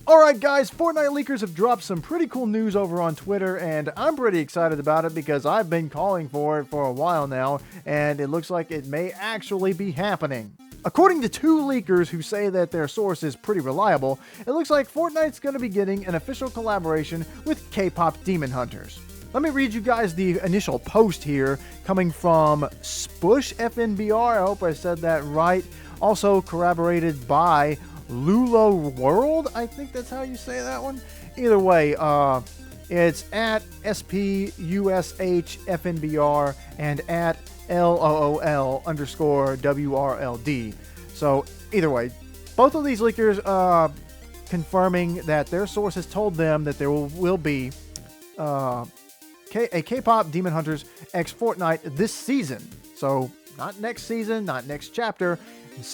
Alright guys, Fortnite leakers have dropped some pretty cool news over on Twitter, and I'm pretty excited about it because I've been calling for it for a while now, and it looks like it may actually be happening. According to two leakers who say that their source is pretty reliable, it looks like Fortnite's going to be getting an official collaboration with K-pop Demon Hunters. Let me read you guys the initial post here, coming from Spush FNBR, I hope I said that right, also corroborated by Lulo World, I think that's how you say that one. Either way, it's at SPUSHFNBR and at LOOL_WRLD. So either way, both of these leakers confirming that their sources told them that there will be a K-pop Demon Hunters x Fortnite this season. So not next season, not next chapter,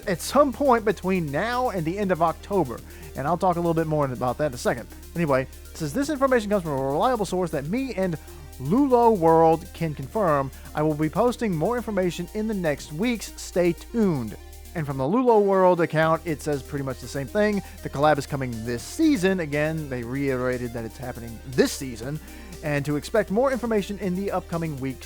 at some point between now and the end of October. And I'll talk a little bit more about that in a second. Anyway, it says this information comes from a reliable source that me and Lulo World can confirm. I will be posting more information in the next weeks. Stay tuned. And from the Lulo World account, it says pretty much the same thing. The collab is coming this season. Again, they reiterated that it's happening this season. And to expect more information in the upcoming week,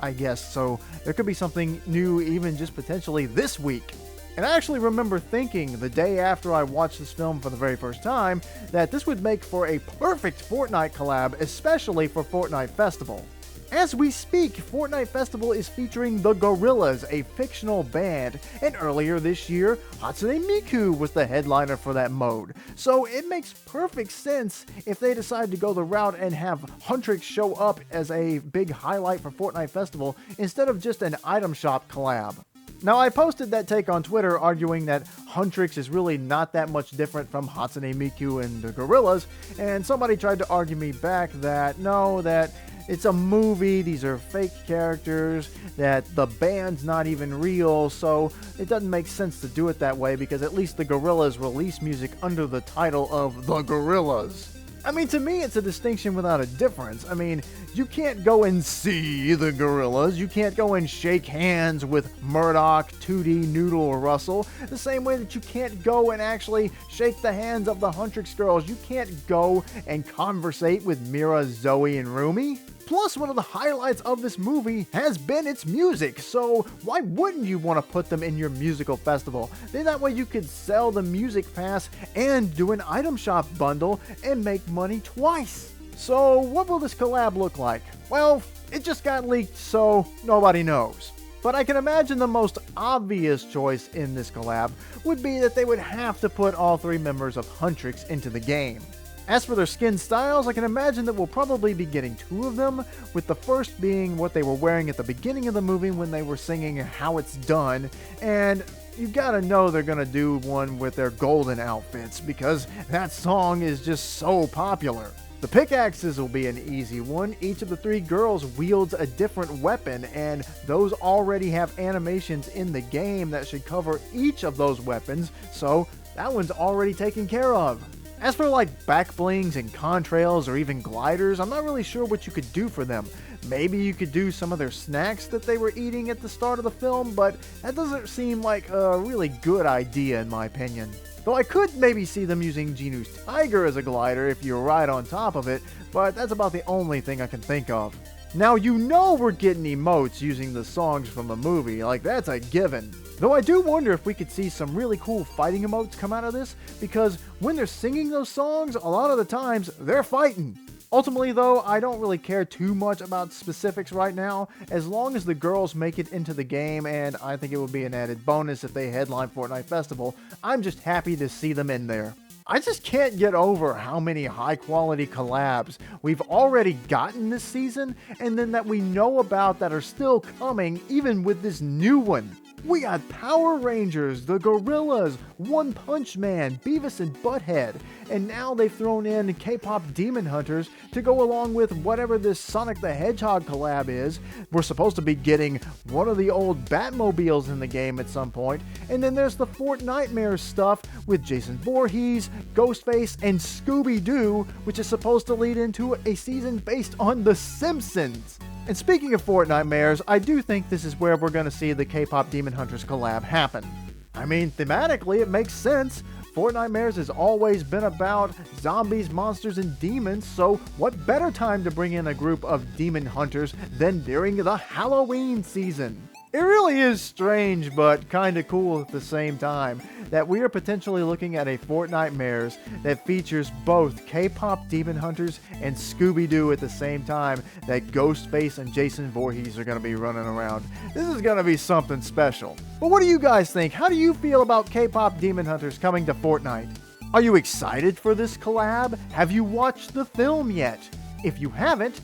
I guess. So there could be something new even just potentially this week. And I actually remember thinking the day after I watched this film for the very first time that this would make for a perfect Fortnite collab, especially for Fortnite Festival. As we speak, Fortnite Festival is featuring the Gorillaz, a fictional band, and earlier this year, Hatsune Miku was the headliner for that mode. So it makes perfect sense if they decide to go the route and have Huntrix show up as a big highlight for Fortnite Festival instead of just an item shop collab. Now, I posted that take on Twitter arguing that Huntrix is really not that much different from Hatsune Miku and the Gorillaz, and somebody tried to argue me back that no, that it's a movie, these are fake characters, that the band's not even real, so it doesn't make sense to do it that way because at least the Gorillaz release music under the title of the Gorillaz. I mean, to me, it's a distinction without a difference. I mean, you can't go and see the Gorillaz. You can't go and shake hands with Murdoch, 2D, Noodle, or Russell. The same way that you can't go and actually shake the hands of the Huntrix girls. You can't go and conversate with Mira, Zoe, and Rumi. Plus, one of the highlights of this movie has been its music, so why wouldn't you want to put them in your musical festival? Then that way you could sell the music pass and do an item shop bundle and make money twice. So what will this collab look like? Well, it just got leaked, so nobody knows. But I can imagine the most obvious choice in this collab would be that they would have to put all three members of Huntrix into the game. As for their skin styles, I can imagine that we'll probably be getting two of them, with the first being what they were wearing at the beginning of the movie when they were singing How It's Done, and you gotta know they're gonna do one with their golden outfits because that song is just so popular. The pickaxes will be an easy one. Each of the three girls wields a different weapon, and those already have animations in the game that should cover each of those weapons, so that one's already taken care of. As for like back blings and contrails or even gliders, I'm not really sure what you could do for them. Maybe you could do some of their snacks that they were eating at the start of the film, but that doesn't seem like a really good idea in my opinion. Though I could maybe see them using Genu's tiger as a glider if you ride on top of it, but that's about the only thing I can think of. Now you know we're getting emotes using the songs from the movie, like that's a given. Though I do wonder if we could see some really cool fighting emotes come out of this, because when they're singing those songs, a lot of the times, they're fighting. Ultimately though, I don't really care too much about specifics right now, as long as the girls make it into the game, and I think it would be an added bonus if they headline Fortnite Festival. I'm just happy to see them in there. I just can't get over how many high quality collabs we've already gotten this season, and then that we know about that are still coming even with this new one. We got Power Rangers, the Gorillaz, One Punch Man, Beavis and Butthead, and now they've thrown in K-pop Demon Hunters to go along with whatever this Sonic the Hedgehog collab is. We're supposed to be getting one of the old Batmobiles in the game at some point, and then there's the Fortnitemares stuff with Jason Voorhees, Ghostface, and Scooby-Doo, which is supposed to lead into a season based on The Simpsons. And speaking of Fortnitemares, I do think this is where we're going to see the K-pop Demon Hunters collab happen. I mean, thematically it makes sense. Fortnitemares has always been about zombies, monsters, and demons, so what better time to bring in a group of demon hunters than during the Halloween season? It really is strange, but kinda cool at the same time, that we are potentially looking at a Fortnitemares that features both K-pop demon hunters and Scooby-Doo at the same time, that Ghostface and Jason Voorhees are gonna be running around. This is gonna be something special. But what do you guys think? How do you feel about K-pop demon hunters coming to Fortnite? Are you excited for this collab? Have you watched the film yet? If you haven't,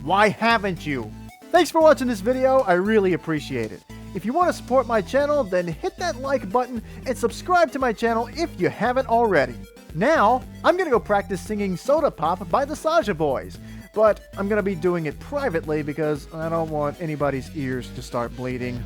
why haven't you? Thanks for watching this video, I really appreciate it. If you want to support my channel, then hit that like button and subscribe to my channel if you haven't already. Now, I'm gonna go practice singing Soda Pop by the Saja Boys, but I'm gonna be doing it privately because I don't want anybody's ears to start bleeding.